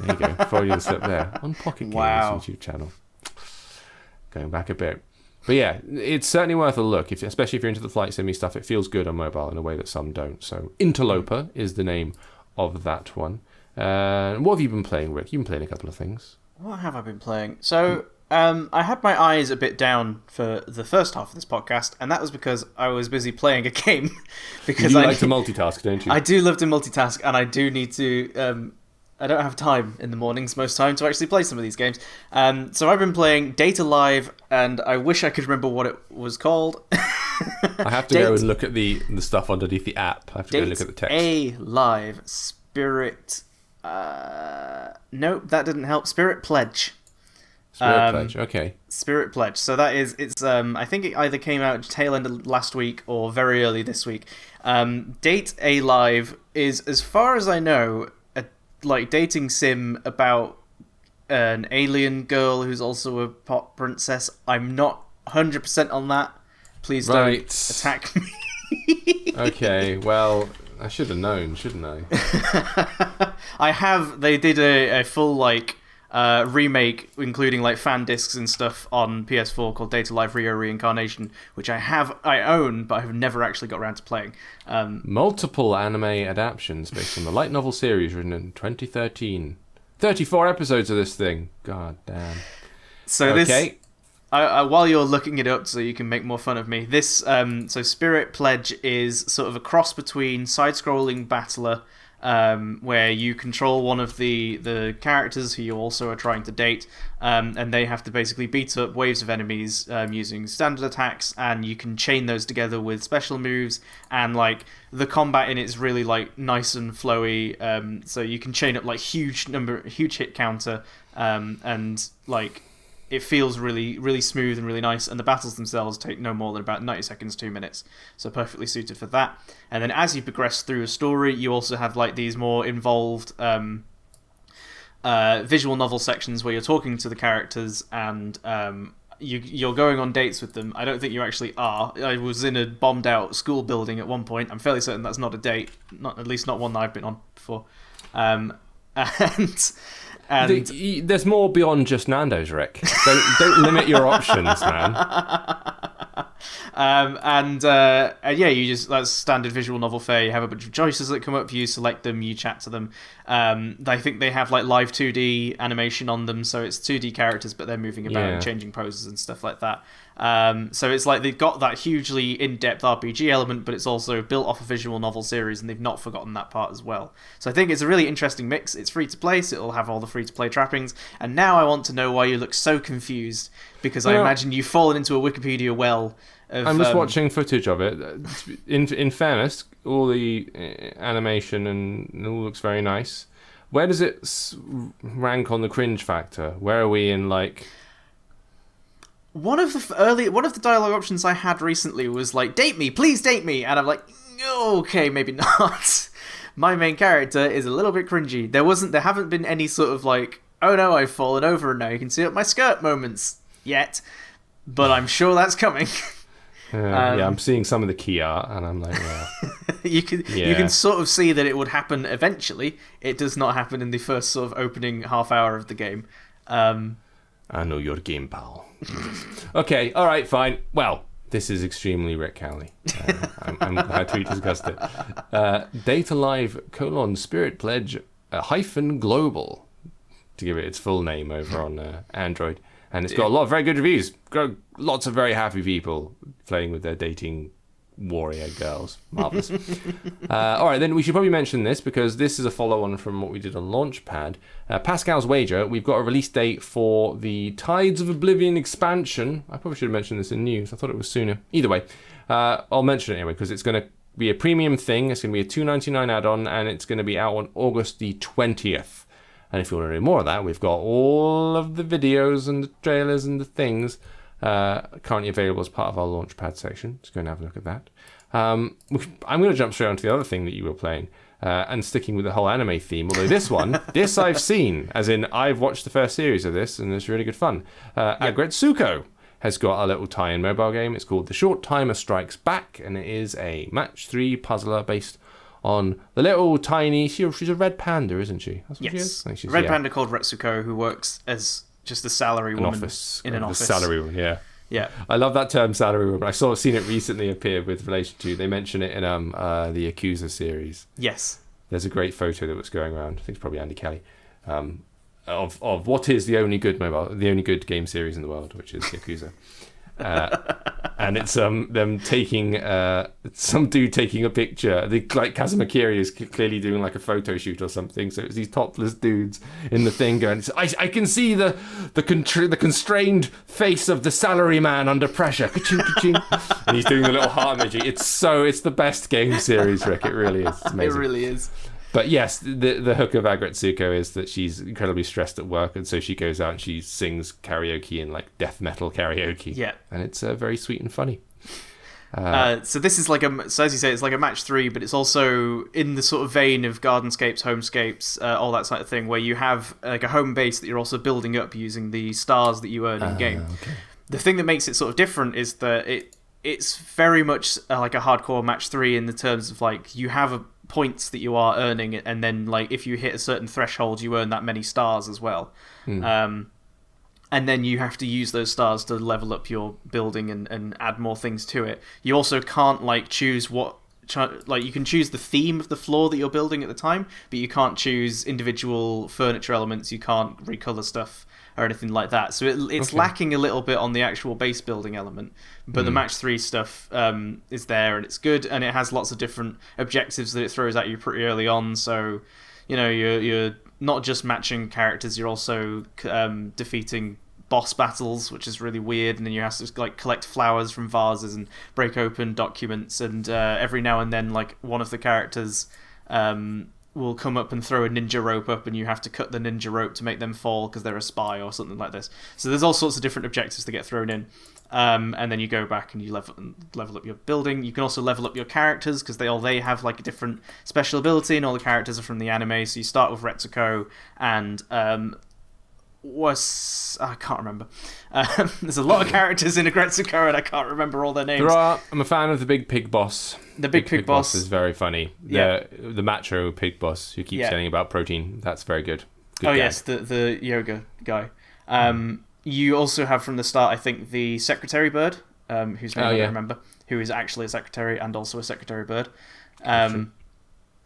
there you go. Freudian slip there on Pocket Games YouTube channel. Going back a bit. But yeah, it's certainly worth a look, especially if you're into the flight simmy stuff. It feels good on mobile in a way that some don't. So Interloper is the name of that one. What have you been playing, Rick? You've been playing a couple of things. What have I been playing? So I had my eyes a bit down for the first half of this podcast, and that was because I was busy playing a game. Because you like to multitask, don't you? I do love to multitask, and I do need to... I don't have time in the mornings most time to actually play some of these games. So I've been playing Data Live, and I wish I could remember what it was called. I have to go and look at the stuff underneath the app. I have to go and look at the text. A Live Spirit... nope, that didn't help. Spirit Pledge. Spirit Pledge, okay. Spirit Pledge. So that is... It's I think it either came out tail end of last week or very early this week. Date A Live is, as far as I know... like dating sim about an alien girl who's also a pop princess. I'm not 100% on that. Please don't attack me. Okay, well, I should have known, shouldn't I? They did a full remake, including like fan discs and stuff on PS4 called Data Live NieR Reincarnation, which I own, but I've never actually got around to playing. Multiple anime adaptations based on the light novel series written in 2013. 34 episodes of this thing. God damn. So okay. While you're looking it up so you can make more fun of me, this so Spirit Pledge is sort of a cross between side-scrolling battler, where you control one of the characters who you also are trying to date, and they have to basically beat up waves of enemies using standard attacks, and you can chain those together with special moves, and like the combat in it is really like nice and flowy, so you can chain up like huge hit counter, and like it feels really, really smooth and really nice, and the battles themselves take no more than about 90 seconds, 2 minutes, so perfectly suited for that. And then as you progress through a story, you also have like these more involved visual novel sections where you're talking to the characters, and you're going on dates with them. I don't think you actually are. I was in a bombed out school building at one point. I'm fairly certain that's not a date, at least not one that I've been on before. And there's more beyond just Nando's, Rick. Don't limit your options, man. Yeah, you just, that's standard visual novel fare. You have a bunch of choices that come up, you select them, you chat to them. I think they have like live 2D animation on them, so it's 2D characters, but they're moving about and changing poses and stuff like that. So it's like they've got that hugely in-depth RPG element, but it's also built off a visual novel series, and they've not forgotten that part as well. So I think it's a really interesting mix. It's free to play, so it'll have all the free-to-play trappings. And now I want to know why you look so confused, because I imagine you've fallen into a Wikipedia well. I'm just watching footage of it. In fairness, all the animation and it all looks very nice. Where does it rank on the cringe factor? Where are we in like... one of the dialogue options I had recently was like, date me, please date me, and I'm like, okay, maybe not. My main character is a little bit cringy. There haven't been any sort of like, oh no, I've fallen over and now you can see up my skirt moments yet, but I'm sure that's coming. I'm seeing some of the key art, and I'm like, yeah. You can sort of see that it would happen eventually. It does not happen in the first sort of opening half hour of the game. I know your game, pal. Okay, all right, fine. Well, this is extremely Rick Cowley. I'm glad we discussed it. Data Live : Spirit Pledge -global, to give it its full name over on Android. And it's got a lot of very good reviews. Got lots of very happy people playing with their dating warrior girls. Marvelous. All right, then we should probably mention this because this is a follow-on from what we did on LaunchPad. Pascal's Wager, we've got a release date for the Tides of Oblivion expansion. I probably should have mentioned this in news. I thought it was sooner. Either way, I'll mention it anyway because it's going to be a premium thing. It's going to be a $2.99 add-on, and it's going to be out on August the 20th. And if you want to know more of that, we've got all of the videos and the trailers and the things currently available as part of our Launchpad section. Just go and have a look at that. I'm going to jump straight onto the other thing that you were playing, and sticking with the whole anime theme. Although this I've seen, as in I've watched the first series of this, and it's really good fun. Aggretsuku has got a little tie-in mobile game. It's called The Short Timer Strikes Back, and it is a match 3 puzzler based on the little tiny... She's a red panda, isn't she? That's what she is? I think she's, red panda called Retsuko, who works as just a salary woman in an office. Salary woman, yeah. Yeah. I love that term, salary woman. Seen it recently appear with relation to... They mention it in the Yakuza series. Yes. There's a great photo that was going around. I think it's probably Andy Kelly. Of what is the only good game series in the world, which is Yakuza. And it's them taking some dude taking a picture. Like Kazuma Kiri is clearly doing like a photo shoot or something. So it's these topless dudes in the thing going, I can see the constrained face of the salary man under pressure. Ka-ching, ka-ching. And he's doing the little heart emoji. It's the best game series, Rick. It really is. It's amazing. It really is. But yes, the hook of Aggretsuko is that she's incredibly stressed at work, and so she goes out and she sings karaoke in like death metal karaoke. Yeah, and it's very sweet and funny. So this is as you say, it's like a match 3, but it's also in the sort of vein of Gardenscapes, Homescapes, all that sort of thing, where you have like a home base that you're also building up using the stars that you earn in game. Okay. The thing that makes it sort of different is that it's very much like a hardcore match 3 in the terms of like you have points that you are earning, and then like if you hit a certain threshold you earn that many stars as well. And then you have to use those stars to level up your building and add more things to it. You also can't like choose you can choose the theme of the floor that you're building at the time, but you can't choose individual furniture elements. You can't recolor stuff or anything like that. So it's lacking a little bit on the actual base building element. But the match 3 stuff is there, and it's good, and it has lots of different objectives that it throws at you pretty early on. So, you're not just matching characters, you're also defeating boss battles, which is really weird, and then you have to like collect flowers from vases and break open documents, and every now and then like one of the characters will come up and throw a ninja rope up, and you have to cut the ninja rope to make them fall because they're a spy or something like this. So there's all sorts of different objectives to get thrown in. And then you go back and you level up your building. You can also level up your characters because they have like a different special ability, and all the characters are from the anime. So you start with Retsuko and I can't remember. There's a lot of characters in Aggretsuko, and I can't remember all their names. I'm a fan of the big pig boss. The big pig boss is very funny. The macho pig boss who keeps saying about protein. That's very good. Good gag. Yes, the yoga guy. You also have from the start, I think, the secretary bird, whose name I don't remember, who is actually a secretary and also a secretary bird.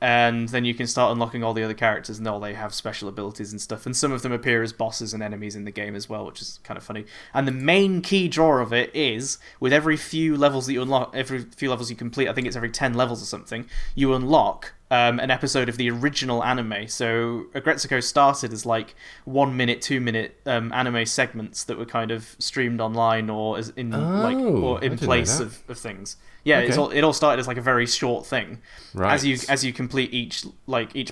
And then you can start unlocking all the other characters, and all they have special abilities and stuff. And some of them appear as bosses and enemies in the game as well, which is kind of funny. And the main key draw of it is, with every few levels that you unlock, every few levels you complete, I think it's every 10 levels or something, you unlock an episode of the original anime. So Aggretsuko started as like 1 minute, 2 minute anime segments that were kind of streamed online or as in place of things. Yeah, okay. It all started as like a very short thing. Right. As you complete each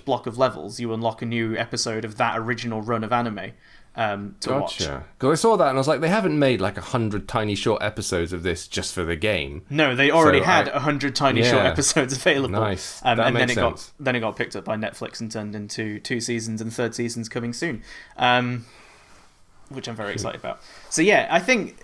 block of levels, you unlock a new episode of that original run of anime. to watch. Because I saw that and I was like, they haven't made like 100 tiny short episodes of this just for the game. No, they already had 100 tiny short episodes available. Nice. And then it got picked up by Netflix and turned into 2 seasons, and 3rd season's coming soon, which I'm very excited about. So yeah, I think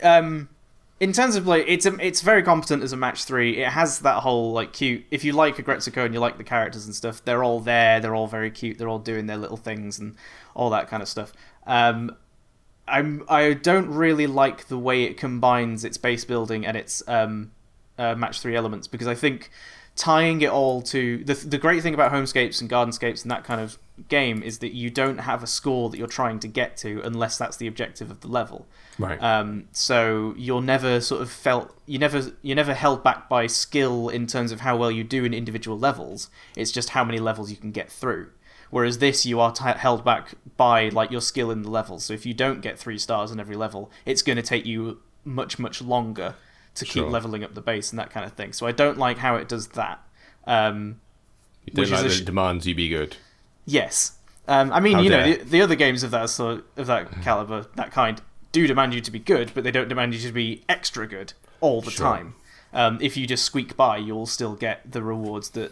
in terms of like, it's very competent as a match 3. It has that whole like cute. If you like Aggretsuku and you like the characters and stuff, they're all there. They're all very cute. They're all doing their little things and all that kind of stuff. I don't really like the way it combines its base building and its match 3 elements, because I think tying it all to the great thing about homescapes and gardenscapes and that kind of game is that you don't have a score that you're trying to get to unless that's the objective of the level. Right. So you're never sort of you're never held back by skill in terms of how well you do in individual levels. It's just how many levels you can get through. Whereas this, you are held back by like your skill in the levels. So if you don't get 3 stars in every level, it's going to take you much, much longer to keep leveling up the base and that kind of thing. So I don't like how it does that. You don't like that it demands you be good. Yes. I mean, the other games of that sort, of that caliber, that kind, do demand you to be good, but they don't demand you to be extra good all the time. If you just squeak by, you'll still get the rewards that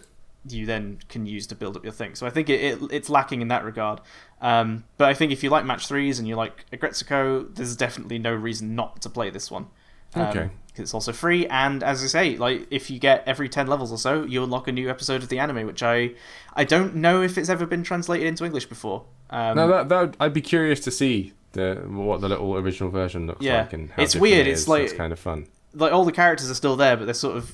you then can use to build up your thing. So I think it's lacking in that regard. But I think if you like match 3s and you like Aggretsuku, there's definitely no reason not to play this one. Okay. Because it's also free, and as I say, like if you get every 10 levels or so, you unlock a new episode of the anime, which I don't know if it's ever been translated into English before. No, that I'd be curious to see what the little original version looks like and how it's weird. It's like it's kind of fun. Like all the characters are still there, but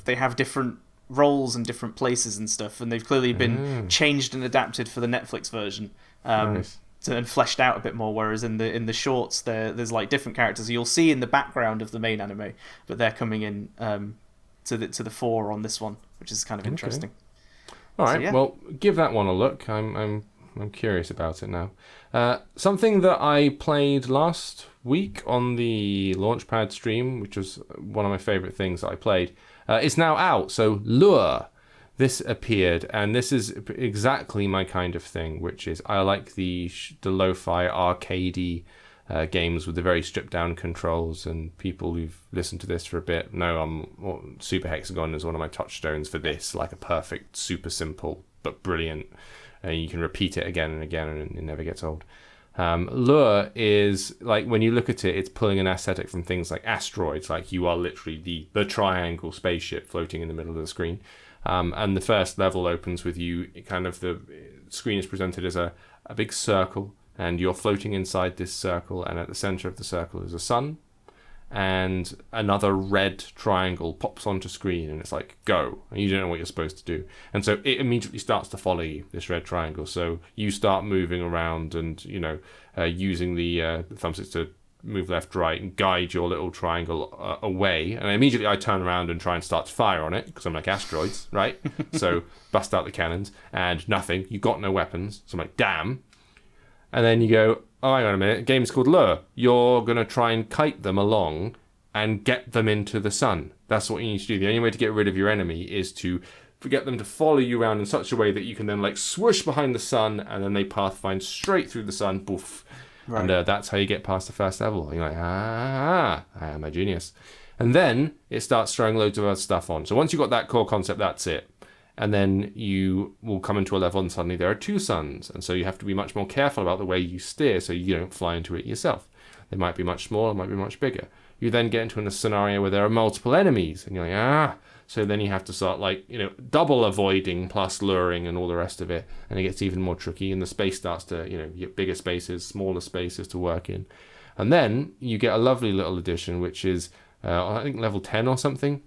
they have different roles and different places and stuff, and they've clearly been changed and adapted for the Netflix version. Nice. And fleshed out a bit more, whereas in the shorts there's like different characters you'll see in the background of the main anime, but they're coming in to the fore on this one, which is kind of interesting. All right, well, give that one a look. I'm curious about it now. Something that I played last week on the LaunchPad stream, which was one of my favorite things that I played, is now out. So Lure. This appeared, and this is exactly my kind of thing, which is I like the lo-fi arcadey games with the very stripped-down controls, and people who've listened to this for a bit know Super Hexagon is one of my touchstones for this, like a perfect, super simple, but brilliant. You can repeat it again and again, and it never gets old. Lure is, like, when you look at it, it's pulling an aesthetic from things like Asteroids, like you are literally the triangle spaceship floating in the middle of the screen. And the first level opens with you, the screen is presented as a big circle, and you're floating inside this circle, and at the center of the circle is a sun, and another red triangle pops onto screen, and it's like, go, and you don't know what you're supposed to do. And so it immediately starts to follow you, this red triangle. So you start moving around and, using the thumbsticks to move left, right, and guide your little triangle away. And immediately I turn around and try and start to fire on it, because I'm like Asteroids, right? So bust out the cannons, and nothing. You've got no weapons. So I'm like, damn. And then you go, oh, hang on a minute. The game's called Lure. You're going to try and kite them along and get them into the sun. That's what you need to do. The only way to get rid of your enemy is to get them to follow you around in such a way that you can then, like, swoosh behind the sun, and then they pathfind straight through the sun. Boof. Right. And that's how you get past the first level. You're like, I am a genius. And then it starts throwing loads of other stuff on. So once you've got that core concept, that's it. And then you will come into a level and suddenly there are 2 suns. And so you have to be much more careful about the way you steer so you don't fly into it yourself. They might be much smaller, might be much bigger. You then get into a scenario where there are multiple enemies. And you're like, So then you have to start, double avoiding plus luring and all the rest of it. And it gets even more tricky. And the space starts to, you get bigger spaces, smaller spaces to work in. And then you get a lovely little addition, which is, I think, level 10 or something.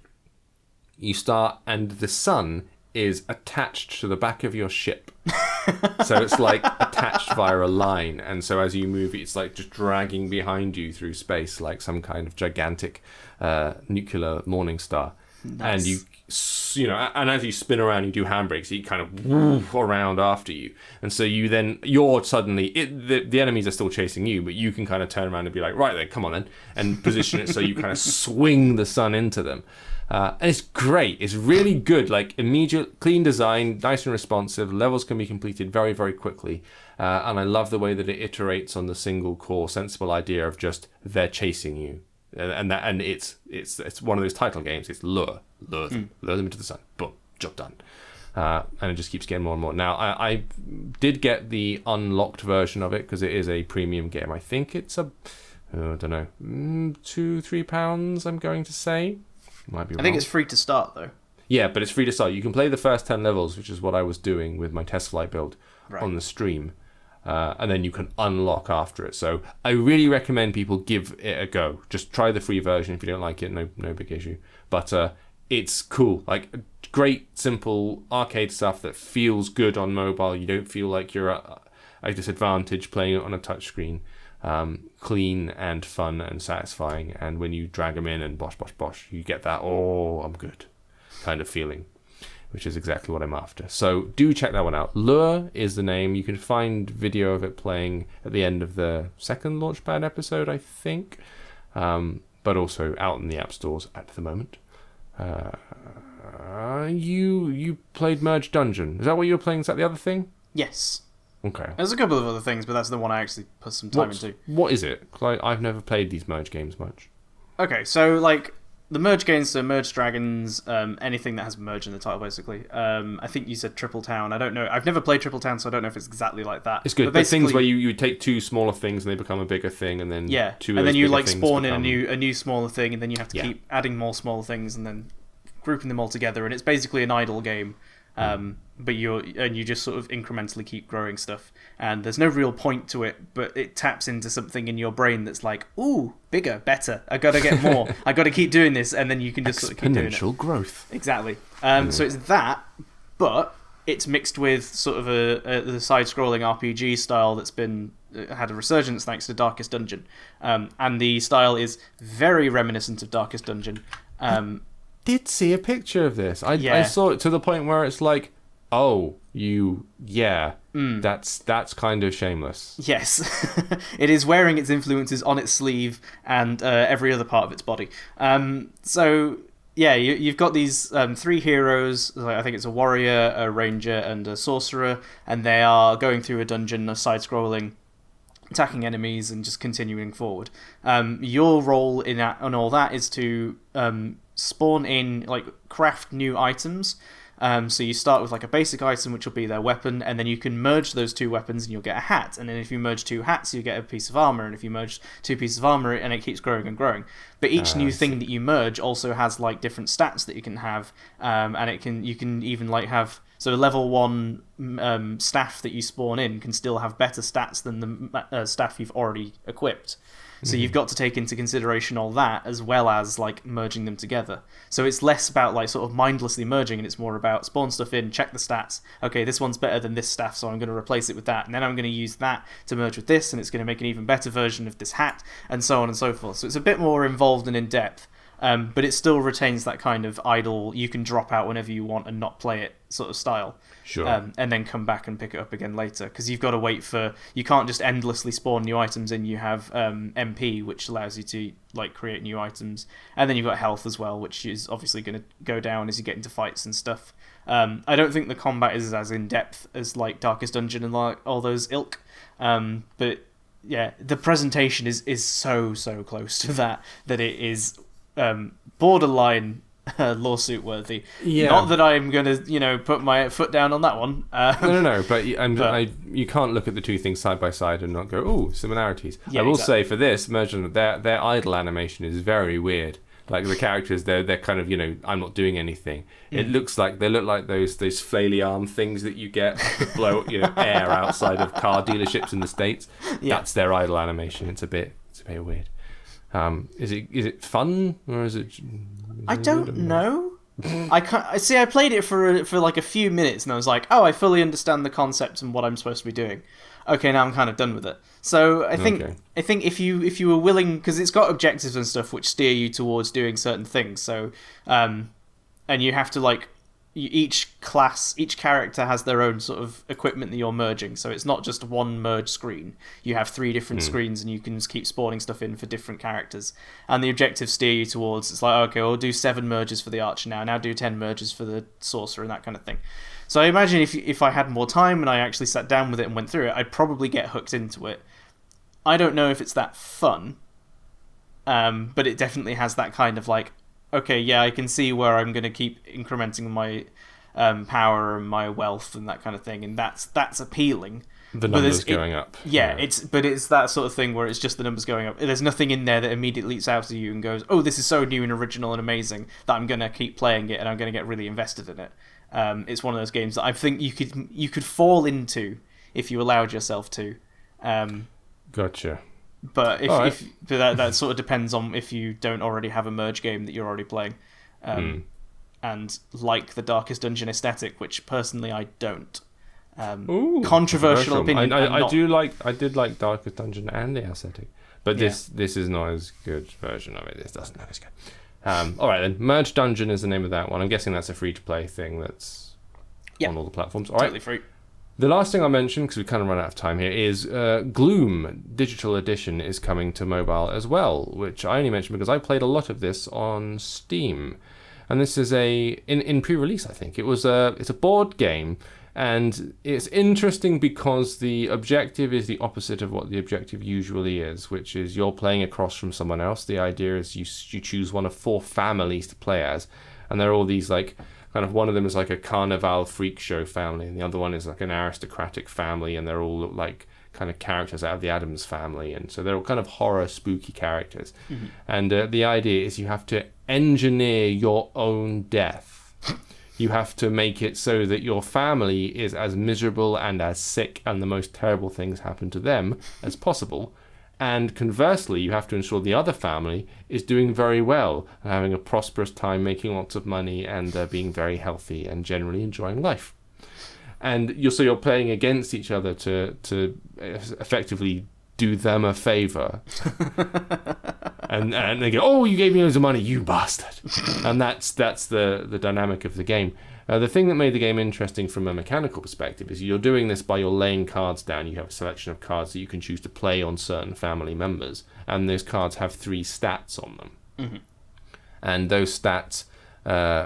You start, and the sun is attached to the back of your ship. So it's like attached via a line. And so as you move, it's like just dragging behind you through space like some kind of gigantic nuclear morning star. Nice. And and as you spin around, you do handbrakes, you kind of woof around after you. And so you're suddenly, the enemies are still chasing you, but you can kind of turn around and be like, right then, come on then, and position it so you kind of swing the sun into them. And it's great. It's really good. Like, immediate, clean design, nice and responsive. Levels can be completed very, very quickly. And I love the way that it iterates on the single core sensible idea of just they're chasing you. And it's one of those title games. It's lure them into the sun. Boom, job done. And it just keeps getting more and more. Now, I did get the unlocked version of it because it is a premium game. I think it's I don't know, £2-3. I'm going to say. Might be wrong. I think it's free to start though. Yeah, but it's free to start. You can play the first 10 levels, which is what I was doing with my test flight build on the stream. And then you can unlock after it. So I really recommend people give it a go. Just try the free version. If you don't like it, no big issue. But it's cool. Like, great, simple arcade stuff that feels good on mobile. You don't feel like you're at a disadvantage playing it on a touchscreen. Clean and fun and satisfying. And when you drag them in and bosh, you get that, oh, I'm good kind of feeling, which is exactly what I'm after. So do check that one out. Lure is the name. You can find video of it playing at the end of the second LaunchPad episode, I think, but also out in the app stores at the moment. You played Merge Dungeon. Is that what you were playing? Is that the other thing? Yes. Okay. There's a couple of other things, but that's the one I actually put some time into. What is it? 'Cause I've never played these Merge games much. Okay, so like the Merge games, so Merge Dragons, anything that has Merge in the title, basically. I think you said Triple Town. I don't know. I've never played Triple Town, so I don't know if it's exactly like that. It's good. But things where you take two smaller things and they become a bigger thing, and then two. And then you like spawn in a new smaller thing, and then you have to keep adding more smaller things, and then grouping them all together. And it's basically an idle game. But you just sort of incrementally keep growing stuff, and there's no real point to it, but it taps into something in your brain that's like, ooh, bigger, better, I gotta get more, I gotta keep doing this, and then you can just sort of keep doing it. Exponential growth. Exactly. So it's that, but it's mixed with sort of the side-scrolling RPG style that's been had a resurgence thanks to Darkest Dungeon, and the style is very reminiscent of Darkest Dungeon. Did see a picture of this. I saw it to the point where it's like, oh, that's kind of shameless. Yes. It is wearing its influences on its sleeve and every other part of its body. So, yeah, you've got these three heroes. I think it's a warrior, a ranger, and a sorcerer, and they are going through a dungeon, a side-scrolling, attacking enemies and just continuing forward. Your role in all that is to spawn in, like, craft new items. So you start with like a basic item, which will be their weapon, and then you can merge those two weapons and you'll get a hat. And then if you merge two hats, you get a piece of armor. And if you merge two pieces of armor, and it keeps growing and growing. But each new thing that you merge also has like different stats that you can have, and you can even like have. So a level 1 staff that you spawn in can still have better stats than the staff you've already equipped. So you've got to take into consideration all that as well as like merging them together. So it's less about like sort of mindlessly merging, and it's more about spawn stuff in, check the stats. Okay, this one's better than this staff, so I'm going to replace it with that, and then I'm going to use that to merge with this, and it's going to make an even better version of this hat, and so on and so forth. So it's a bit more involved and in depth. But it still retains that kind of idle, you can drop out whenever you want and not play it sort of style. Sure. And then come back and pick it up again later. Because you've got to wait for... You can't just endlessly spawn new items in. You have MP, which allows you to like create new items. And then you've got health as well, which is obviously going to go down as you get into fights and stuff. I don't think the combat is as in-depth as like Darkest Dungeon and like all those ilk. But yeah, the presentation is so close to that it is... borderline lawsuit worthy. Yeah. Not that I'm going to, put my foot down on that one. No. But you can't look at the two things side by side and not go, oh, similarities. Yeah, I will say for this, their idle animation is very weird. Like the characters, they're kind of, I'm not doing anything. It looks like they look like those flaily arm things that you get that blow air outside of car dealerships in the States. Yeah. That's their idle animation. It's a bit weird. Is it fun or is it? I don't know. I played it for like a few minutes and I was like, oh, I fully understand the concept and what I'm supposed to be doing. Okay, now I'm kind of done with it. So I think if you were willing, because it's got objectives and stuff which steer you towards doing certain things. So and you have to like each character has their own sort of equipment that you're merging, so it's not just one merge screen. You have 3 different screens, and you can just keep spawning stuff in for different characters, and the objectives steer you towards, it's like, okay, we'll do 7 merges for the archer now do 10 merges for the sorcerer, and that kind of thing. So I imagine if I had more time and I actually sat down with it and went through it, I'd probably get hooked into it. I don't know if it's that fun, but it definitely has that kind of like, okay, yeah, I can see where I'm going to keep incrementing my power and my wealth and that kind of thing, and that's appealing. The numbers going up. Yeah, it's that sort of thing where it's just the numbers going up. There's nothing in there that immediately leaps out at you and goes, oh, this is so new and original and amazing that I'm going to keep playing it and I'm going to get really invested in it. It's one of those games that I think you could fall into if you allowed yourself to. Gotcha. But if that sort of depends on if you don't already have a merge game that you're already playing, and like the Darkest Dungeon aesthetic, which personally I don't. Controversial opinion. I did like Darkest Dungeon and the aesthetic, but this is not as good version of it. This doesn't look as good. All right then, Merge Dungeon is the name of that one. I'm guessing that's a free to play thing that's on all the platforms. All right, totally free. The last thing I'll mention, because we kind of run out of time here, is Gloom Digital Edition is coming to mobile as well, which I only mentioned because I played a lot of this on Steam. And this is in pre-release, I think. It's a board game, and it's interesting because the objective is the opposite of what the objective usually is, which is you're playing across from someone else. The idea is you choose one of 4 families to play as, and they're all these like... kind of one of them is like a carnival freak show family, and the other one is like an aristocratic family, and they're all look like kind of characters out of the Addams Family, and so they're all kind of horror, spooky characters. Mm-hmm. And the idea is you have to engineer your own death. You have to make it so that your family is as miserable and as sick and the most terrible things happen to them as possible. And conversely, you have to ensure the other family is doing very well and having a prosperous time, making lots of money, and being very healthy and generally enjoying life. And you're playing against each other to effectively do them a favor. and they go, oh, you gave me loads of money, you bastard. And that's the dynamic of the game. The thing that made the game interesting from a mechanical perspective is you're doing this by you're laying cards down. You have a selection of cards that you can choose to play on certain family members, and those cards have 3 stats on them. Mm-hmm. And those stats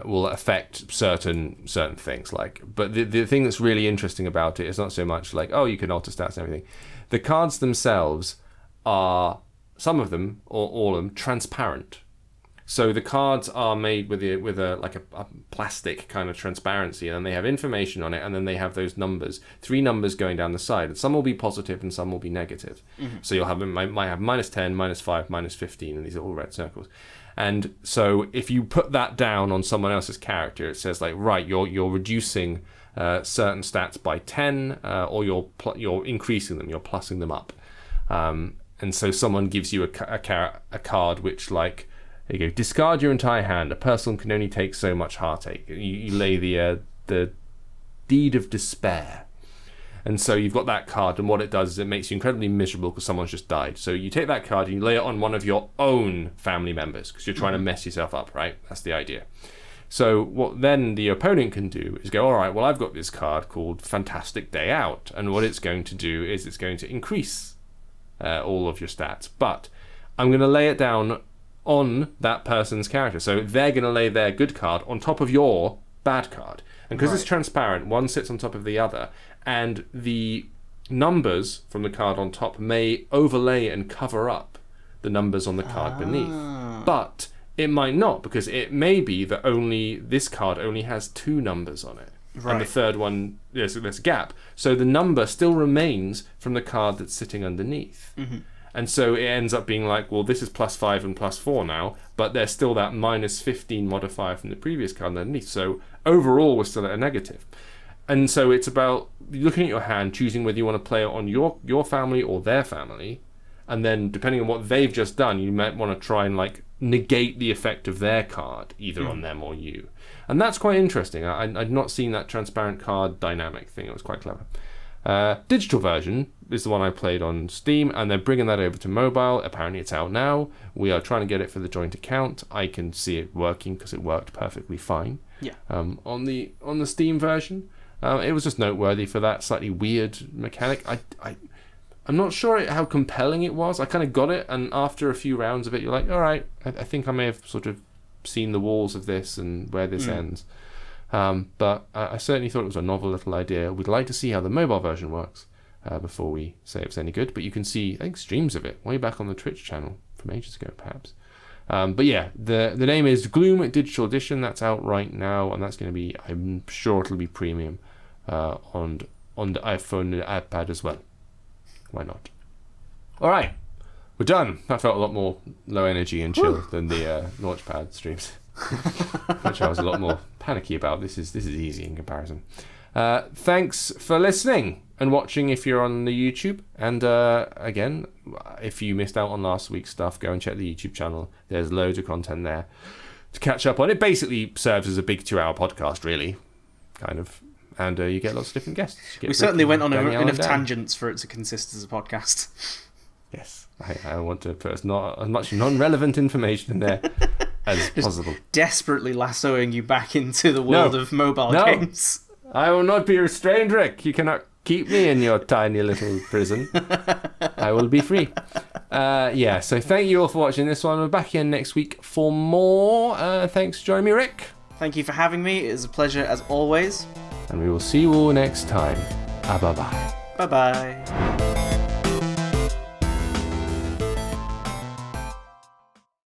will affect certain things. But the thing that's really interesting about it is not so much like, oh, you can alter stats and everything. The cards themselves are, some of them, or all of them, transparent. So the cards are made with a plastic kind of transparency, and then they have information on it, and then they have those numbers, 3 numbers going down the side. And some will be positive and some will be negative. Mm-hmm. So you'll have might have -10, -5, -15, and these are all red circles. And so if you put that down on someone else's character, it says like, right, you're reducing certain stats by 10, or you're increasing them, you're plussing them up. And so someone gives you a card which like, there you go, discard your entire hand. A person can only take so much heartache. You lay the deed of despair. And so you've got that card, and what it does is it makes you incredibly miserable because someone's just died. So you take that card and you lay it on one of your own family members because you're trying to mess yourself up, right? That's the idea. So what then the opponent can do is go, all right, well, I've got this card called Fantastic Day Out. And what it's going to do is it's going to increase all of your stats. But I'm going to lay it down on that person's character. So they're going to lay their good card on top of your bad card. And because it's transparent, one sits on top of the other. And the numbers from the card on top may overlay and cover up the numbers on the card beneath. But it might not, because it may be that this card only has 2 numbers on it. Right. And the third one, there's a gap. So the number still remains from the card that's sitting underneath. Mm-hmm. And so it ends up being like, well, this is +5 and +4 now, but there's still that -15 modifier from the previous card underneath. So overall, we're still at a negative. And so it's about looking at your hand, choosing whether you want to play it on your family or their family. And then depending on what they've just done, you might want to try and like negate the effect of their card, either on them or you. And that's quite interesting. I'd not seen that transparent card dynamic thing. It was quite clever. Digital version is the one I played on Steam, and they're bringing that over to mobile. Apparently it's out now. We are trying to get it for the joint account. I can see it working because it worked perfectly fine. Yeah. On the Steam version. It was just noteworthy for that slightly weird mechanic. I'm not sure how compelling it was. I kind of got it, and after a few rounds of it, you're like, all right, I think I may have sort of seen the walls of this and where this ends. But I certainly thought it was a novel little idea. We'd like to see how the mobile version works before we say it's any good. But you can see, I think, streams of it way back on the Twitch channel from ages ago, perhaps. But yeah, the name is Gloom Digital Edition. That's out right now, and that's going to be, I'm sure it'll be premium on the iPhone and iPad as well. Why not? All right, we're done. That felt a lot more low energy and chill than the LaunchPad streams, which I was a lot more panicky about. This is easy in comparison. Thanks for listening and watching if you're on the YouTube. And again, if you missed out on last week's stuff, go and check the YouTube channel. There's loads of content there to catch up on. It basically serves as a big 2-hour podcast, really, kind of. And you get lots of different guests. We certainly went on enough tangents for it to consist as a podcast. Yes, I want to put as much non-relevant information in there as possible. Desperately lassoing you back into the world of mobile games. I will not be restrained, Rick. You cannot keep me in your tiny little prison. I will be free. So thank you all for watching this one. We're back again next week for more. Thanks for joining me, Rick. Thank you for having me. It is a pleasure as always. And we will see you all next time. Bye-bye. Bye-bye.